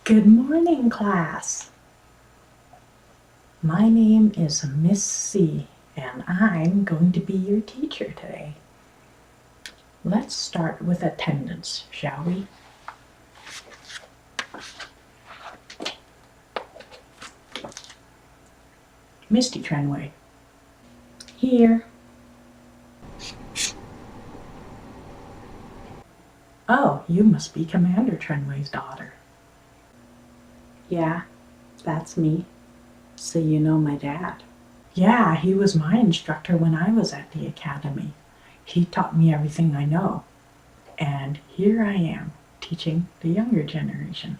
Good morning, class. My name is Miss C, and I'm going to be your teacher today. Let's start with attendance, shall we? Misty Trenway. Here. Oh, you must be Commander Trenway's daughter. Yeah, that's me. So you know my dad? Yeah, he was my instructor when I was at the academy. He taught me everything I know. And here I am, teaching the younger generation.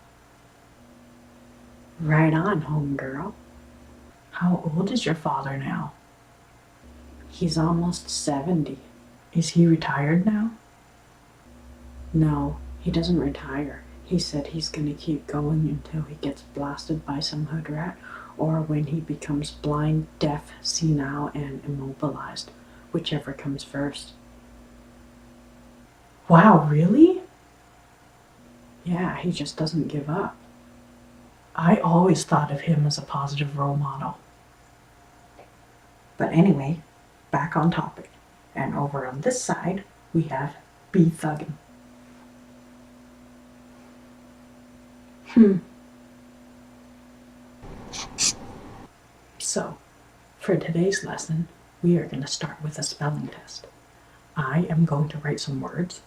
Right on, homegirl. How old is your father now? He's almost 70. Is he retired now? No, he doesn't retire. He said he's going to keep going until he gets blasted by some hood rat or when he becomes blind, deaf, senile, and immobilized, whichever comes first. Wow, really? Yeah, he just doesn't give up. I always thought of him as a positive role model. But anyway, back on topic. And over on this side, we have B Thuggin. So, for today's lesson, we are going to start with a spelling test. I am going to write some words,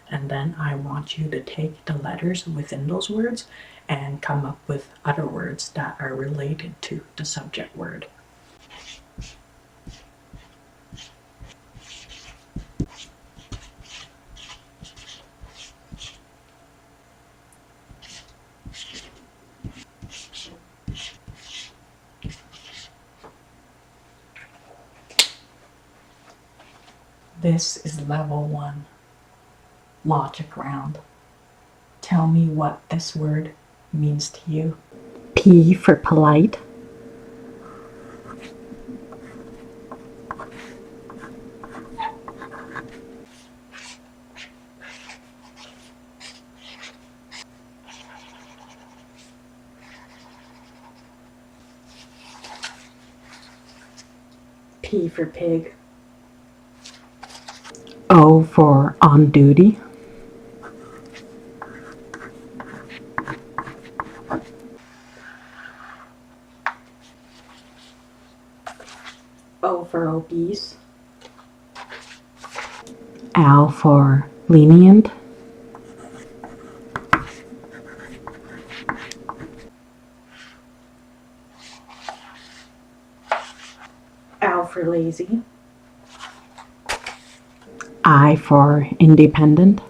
and then I want you to take the letters within those words and come up with other words that are related to the subject word. This is level 1, logic round. Tell me what this word means to you. P for polite. P for pig. O for on duty. O for obese. L for lenient. L for lazy. I for independent.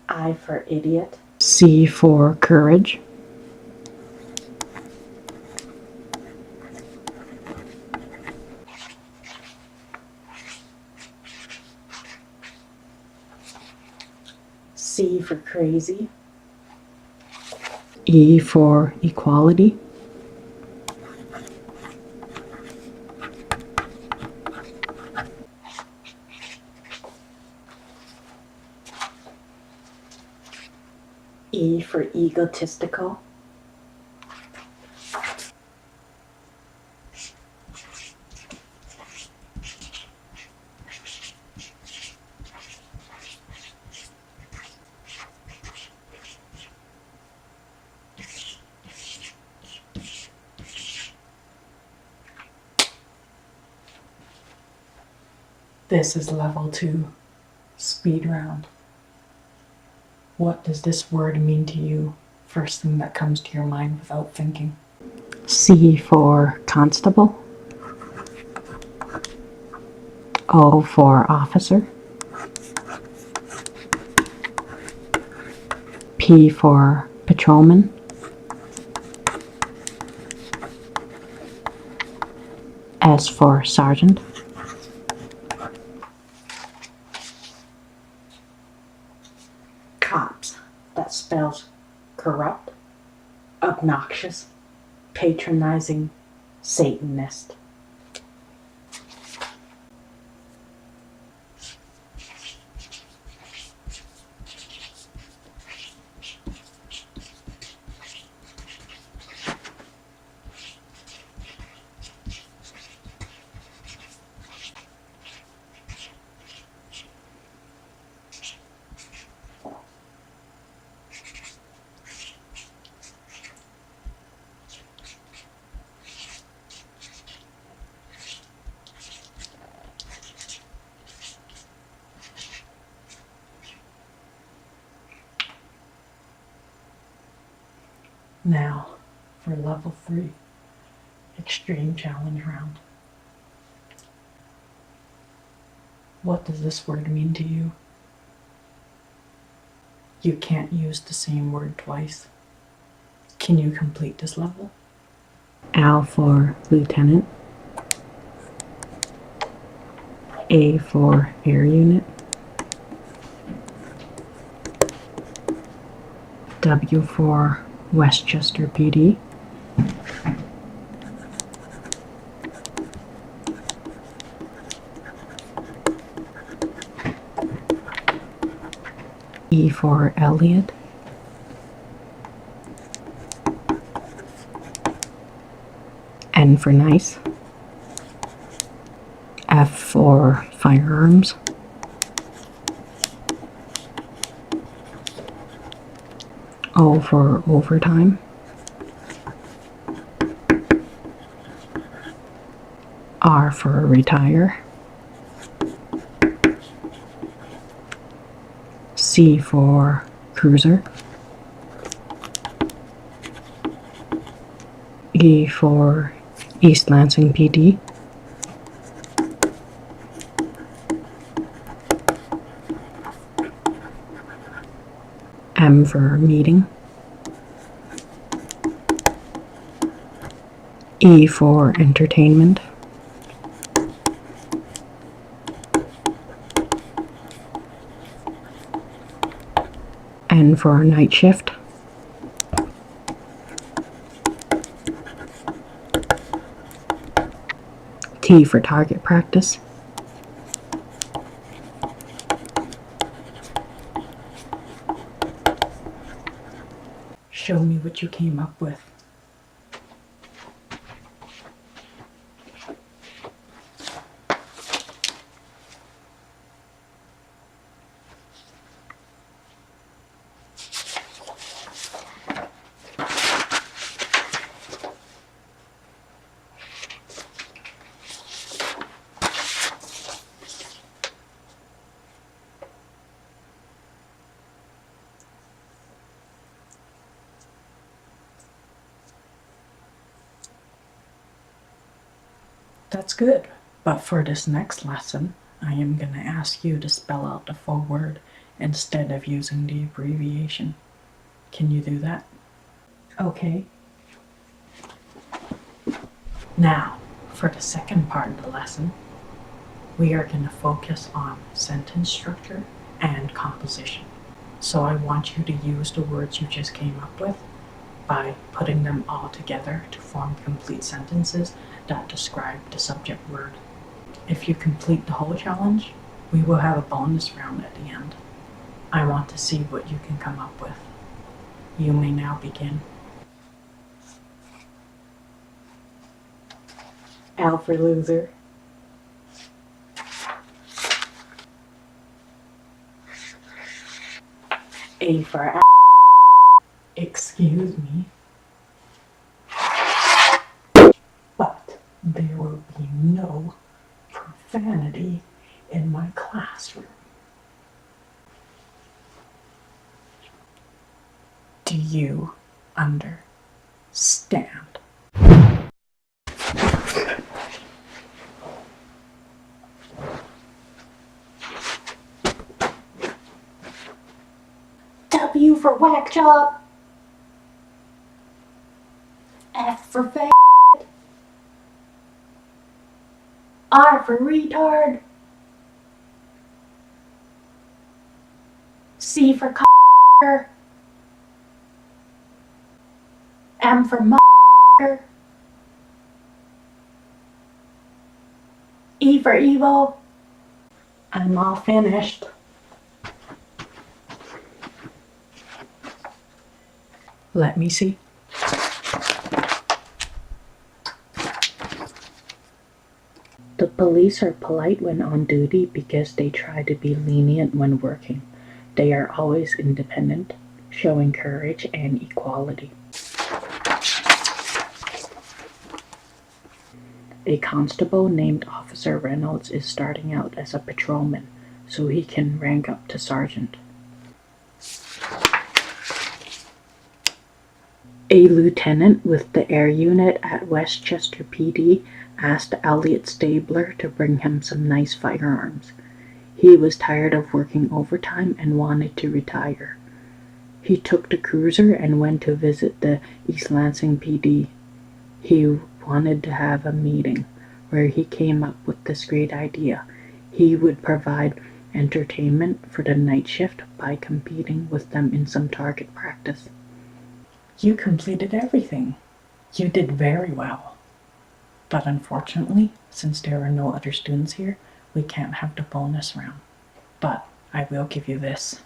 I for idiot. C for courage. C for crazy. E for equality. E for egotistical. This is level 2, speed round. What does this word mean to you? First thing that comes to your mind without thinking. C for constable. O for officer. P for patrolman. S for sergeant. Cops. That spells corrupt, obnoxious, patronizing Satanist. Now, for level 3, extreme challenge round. What does this word mean to you? You can't use the same word twice. Can you complete this level? L for lieutenant. A for air unit. W for Westchester PD. E for Elliot. N for nice. F for firearms. O for overtime. R for retire. C for cruiser. E for East Lansing PD. M for meeting. E for entertainment. N for night shift. T for target practice. Show me what you came up with. That's good, but for this next lesson, I am going to ask you to spell out the full word instead of using the abbreviation. Can you do that? Okay. Now, for the second part of the lesson, we are going to focus on sentence structure and composition. So I want you to use the words you just came up with by putting them all together to form complete sentences that describe the subject word. If you complete the whole challenge, we will have a bonus round at the end. I want to see what you can come up with. You may now begin. L for loser. A for excuse me. But there will be no profanity in my classroom. Do you understand? W for whack job. F for fat. R for retard. C for c***er. M for her. E for evil. I'm all finished. Let me see. The police are polite when on duty because they try to be lenient when working. They are always independent, showing courage and equality. A constable named Officer Reynolds is starting out as a patrolman, so he can rank up to sergeant. A lieutenant with the air unit at Westchester PD asked Elliot Stabler to bring him some nice firearms. He was tired of working overtime and wanted to retire. He took the cruiser and went to visit the East Lansing PD. He wanted to have a meeting where he came up with this great idea. He would provide entertainment for the night shift by competing with them in some target practice. You completed everything. You did very well. But unfortunately, since there are no other students here, we can't have the bonus round. But I will give you this.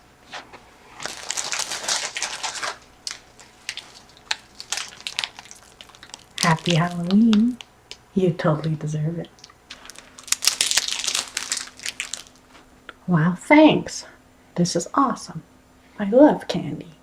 Happy Halloween. You totally deserve it. Wow, thanks. This is awesome. I love candy.